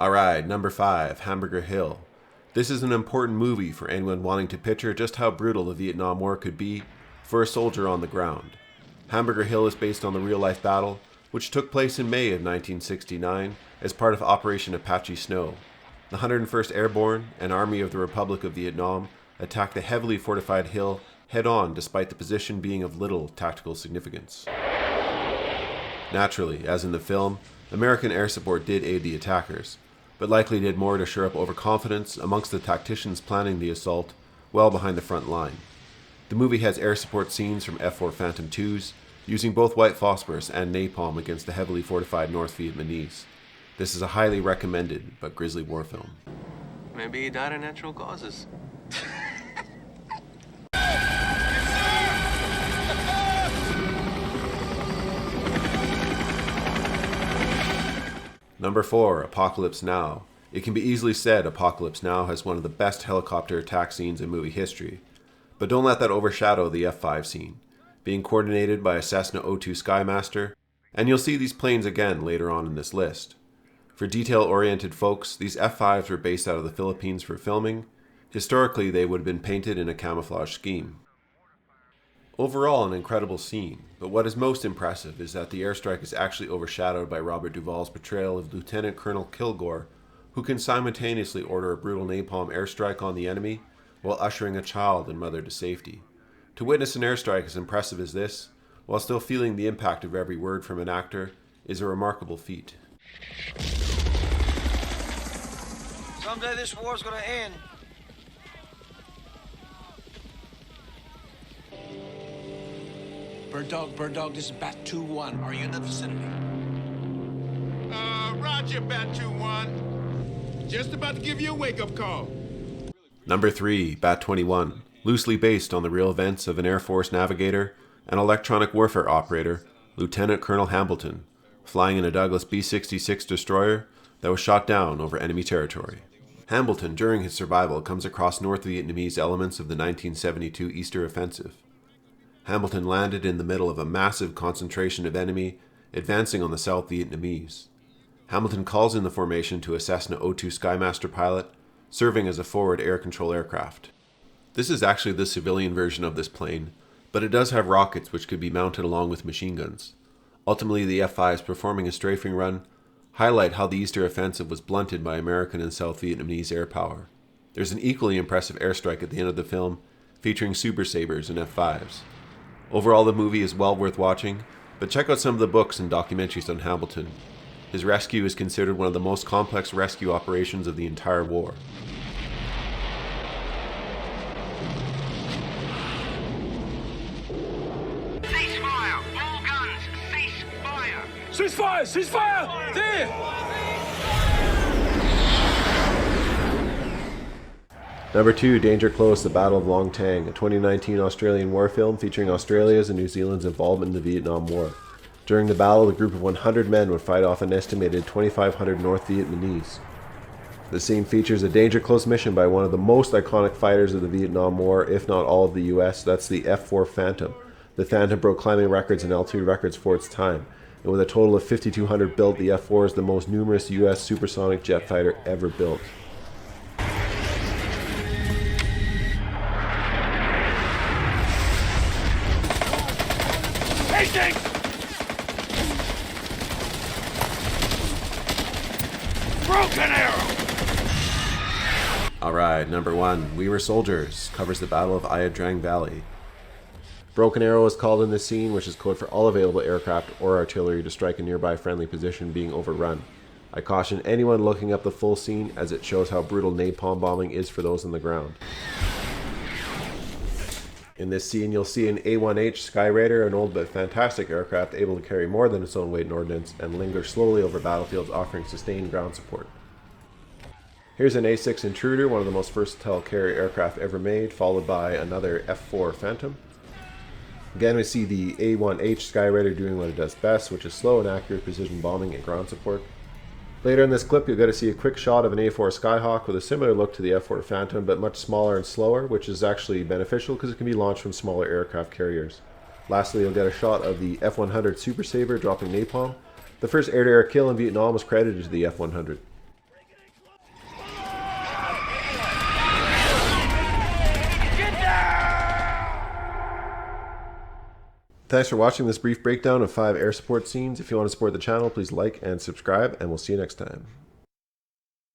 Alright, number 5, Hamburger Hill. This is an important movie for anyone wanting to picture just how brutal the Vietnam War could be for a soldier on the ground. Hamburger Hill is based on the real-life battle, which took place in May of 1969 as part of Operation Apache Snow. The 101st Airborne, an Army of the Republic of Vietnam, attacked the heavily fortified hill head-on despite the position being of little tactical significance. Naturally, as in the film, American air support did aid the attackers, but likely did more to shore up overconfidence amongst the tacticians planning the assault well behind the front line. The movie has air support scenes from F-4 Phantom IIs, using both white phosphorus and napalm against the heavily fortified North Vietnamese. This is a highly recommended but grisly war film. Maybe he died of natural causes. Number 4, Apocalypse Now. It can be easily said Apocalypse Now has one of the best helicopter attack scenes in movie history. But don't let that overshadow the F-5 scene, being coordinated by a Cessna 02 Skymaster, and you'll see these planes again later on in this list. For detail-oriented folks, these F-5s were based out of the Philippines for filming. Historically, they would have been painted in a camouflage scheme. Overall, an incredible scene, but what is most impressive is that the airstrike is actually overshadowed by Robert Duvall's portrayal of Lieutenant Colonel Kilgore, who can simultaneously order a brutal napalm airstrike on the enemy while ushering a child and mother to safety. To witness an airstrike as impressive as this, while still feeling the impact of every word from an actor, is a remarkable feat. Someday this war's gonna end. Bird dog, this is Bat 2-1. Are you in the vicinity? Roger, Bat 2-1. Just about to give you a wake-up call. Number 3, Bat 21. Loosely based on the real events of an Air Force navigator and electronic warfare operator, Lieutenant Colonel Hamilton, flying in a Douglas B-66 destroyer that was shot down over enemy territory. Hamilton, during his survival, comes across North Vietnamese elements of the 1972 Easter Offensive. Hamilton landed in the middle of a massive concentration of enemy advancing on the South Vietnamese. Hamilton calls in the formation to a Cessna 02 Skymaster pilot, serving as a forward air control aircraft. This is actually the civilian version of this plane, but it does have rockets which could be mounted along with machine guns. Ultimately, the F-5s performing a strafing run highlight how the Easter Offensive was blunted by American and South Vietnamese air power. There's an equally impressive airstrike at the end of the film, featuring Super Sabres and F-5s. Overall, the movie is well worth watching, but check out some of the books and documentaries on Hamilton. His rescue is considered one of the most complex rescue operations of the entire war. Ceasefire! All guns, ceasefire! Ceasefire! Ceasefire! There! Number 2, Danger Close, The Battle of Long Tang, a 2019 Australian war film featuring Australia's and New Zealand's involvement in the Vietnam War. During the battle, a group of 100 men would fight off an estimated 2,500 North Vietnamese. The scene features a danger close mission by one of the most iconic fighters of the Vietnam War, if not all of the US, that's the F-4 Phantom. The Phantom broke climbing records and altitude records for its time, and with a total of 5,200 built, the F-4 is the most numerous US supersonic jet fighter ever built. Broken arrow! Alright, number 1, We Were Soldiers, covers the Battle of Ia Drang Valley. Broken Arrow is called in this scene, which is code for all available aircraft or artillery to strike a nearby friendly position being overrun. I caution anyone looking up the full scene, as it shows how brutal napalm bombing is for those on the ground. In this scene, you'll see an A-1H Skyraider, an old but fantastic aircraft able to carry more than its own weight in ordnance and linger slowly over battlefields, offering sustained ground support. Here's an A-6 Intruder, one of the most versatile carrier aircraft ever made, followed by another F-4 Phantom. Again, we see the A-1H Skyraider doing what it does best, which is slow and accurate precision bombing and ground support. Later in this clip, you'll get to see a quick shot of an A4 Skyhawk with a similar look to the F4 Phantom, but much smaller and slower, which is actually beneficial because it can be launched from smaller aircraft carriers. Lastly, you'll get a shot of the F-100 Super Sabre dropping napalm. The first air-to-air kill in Vietnam was credited to the F-100. Thanks for watching this brief breakdown of 5 air support scenes. If you want to support the channel, please like and subscribe, and we'll see you next time.